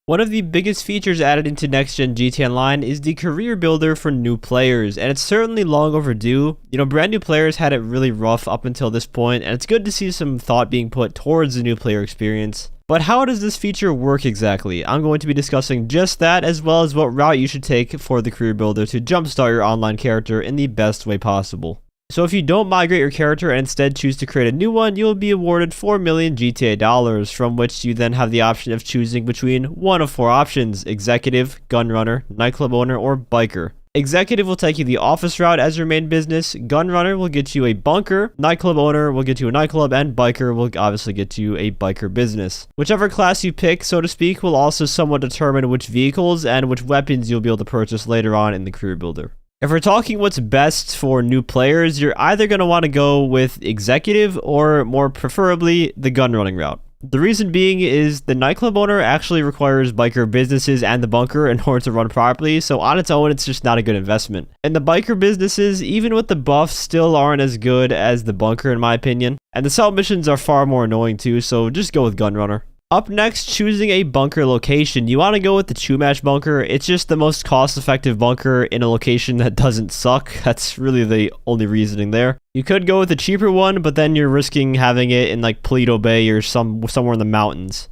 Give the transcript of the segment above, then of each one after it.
One of the biggest features added into next-gen GTA Online is the career builder for new players, and it's certainly long overdue. Brand new players had it really rough up until this point, and it's good to see some thought being put towards the new player experience. But how does this feature work exactly? I'm going to be discussing just that, as well as what route you should take for the career builder to jumpstart your online character in the best way possible. So if you don't migrate your character and instead choose to create a new one, you'll be awarded 4 million GTA dollars, from which you then have the option of choosing between one of 4 options: executive, gunrunner, nightclub owner, or biker. Executive will take you the office route as your main business, gunrunner will get you a bunker, nightclub owner will get you a nightclub, and biker will obviously get you a biker business. Whichever class you pick, so to speak, will also somewhat determine which vehicles and which weapons you'll be able to purchase later on in the career builder. If we're talking what's best for new players, you're either going to want to go with executive or more preferably the gun running route. The reason being is the nightclub owner actually requires biker businesses and the bunker in order to run properly, so on its own it's just not a good investment. And the biker businesses, even with the buffs, still aren't as good as the bunker in my opinion. And the sub missions are far more annoying too, so just go with gunrunner. Up next, choosing a bunker location. You want to go with the Chumash bunker. It's just the most cost-effective bunker in a location that doesn't suck. That's really the only reasoning there. You could go with a cheaper one, but then you're risking having it in like Paleto Bay or somewhere in the mountains.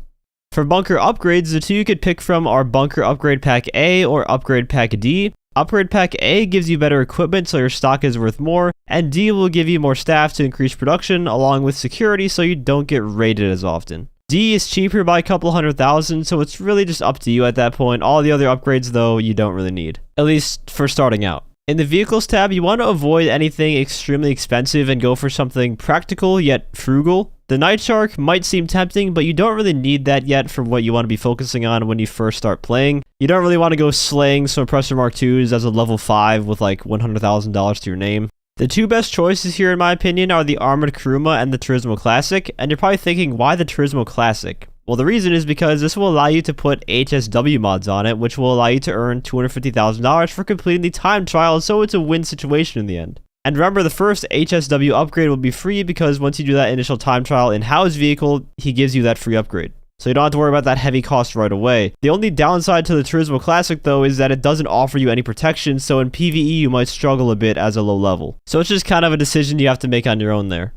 For bunker upgrades, the two you could pick from are Bunker Upgrade Pack A or Upgrade Pack D. Upgrade Pack A gives you better equipment so your stock is worth more, and D will give you more staff to increase production along with security so you don't get raided as often. D is cheaper by a couple $100,000, so it's really just up to you at that point. All the other upgrades though, you don't really need, at least for starting out. In the vehicles tab, you want to avoid anything extremely expensive and go for something practical yet frugal. The Night Shark might seem tempting, but you don't really need that yet for what you want to be focusing on when you first start playing. You don't really want to go slaying some Oppressor Mark IIs as a level 5 with like $100,000 to your name. The two best choices here in my opinion are the Armored Kuruma and the Turismo Classic, and you're probably thinking, why the Turismo Classic? Well, the reason is because this will allow you to put HSW mods on it, which will allow you to earn $250,000 for completing the time trial, so it's a win situation in the end. And remember, the first HSW upgrade will be free because once you do that initial time trial in Hao's vehicle, he gives you that free upgrade. So you don't have to worry about that heavy cost right away. The only downside to the Turismo Classic though is that it doesn't offer you any protection, so in PvE you might struggle a bit as a low level. So it's just kind of a decision you have to make on your own there.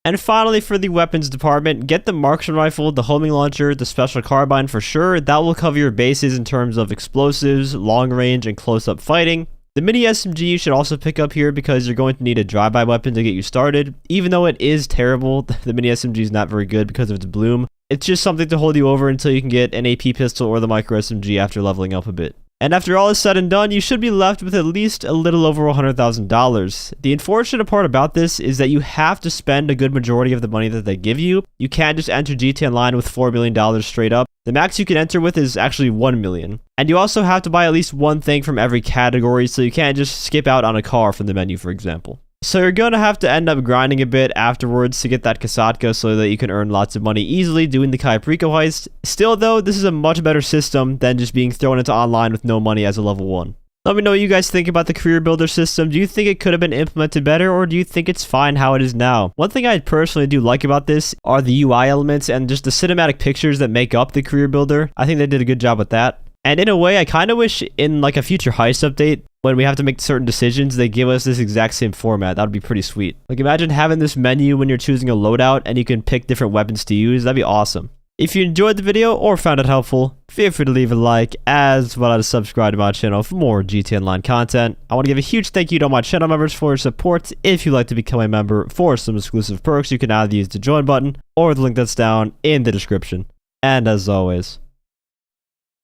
And finally, for the weapons department, get the marksman rifle, the homing launcher, the special carbine for sure. That will cover your bases in terms of explosives, long range, and close-up fighting. The mini SMG you should also pick up here because you're going to need a drive-by weapon to get you started. Even though it is terrible, the mini SMG is not very good because of its bloom. It's just something to hold you over until you can get an AP pistol or the micro SMG after leveling up a bit. And after all is said and done, you should be left with at least a little over $100,000. The unfortunate part about this is that you have to spend a good majority of the money that they give you. You can't just enter GTA Online with $4 million straight up. The max you can enter with is actually $1 million. And you also have to buy at least one thing from every category, so you can't just skip out on a car from the menu, for example. So you're going to have to end up grinding a bit afterwards to get that Kasatka so that you can earn lots of money easily doing the Cayo Perico heist. Still though, this is a much better system than just being thrown into online with no money as a level 1. Let me know what you guys think about the career builder system. Do you think it could have been implemented better, or do you think it's fine how it is now? One thing I personally do like about this are the UI elements and just the cinematic pictures that make up the career builder. I think they did a good job with that. And in a way, I kind of wish in like a future heist update, when we have to make certain decisions, they give us this exact same format. That would be pretty sweet. Like imagine having this menu when you're choosing a loadout and you can pick different weapons to use. That'd be awesome. If you enjoyed the video or found it helpful, feel free to leave a like as well as subscribe to my channel for more GTA Online content. I want to give a huge thank you to all my channel members for your support. If you'd like to become a member for some exclusive perks, you can either use the join button or the link that's down in the description. And as always,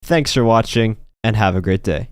thanks for watching and have a great day.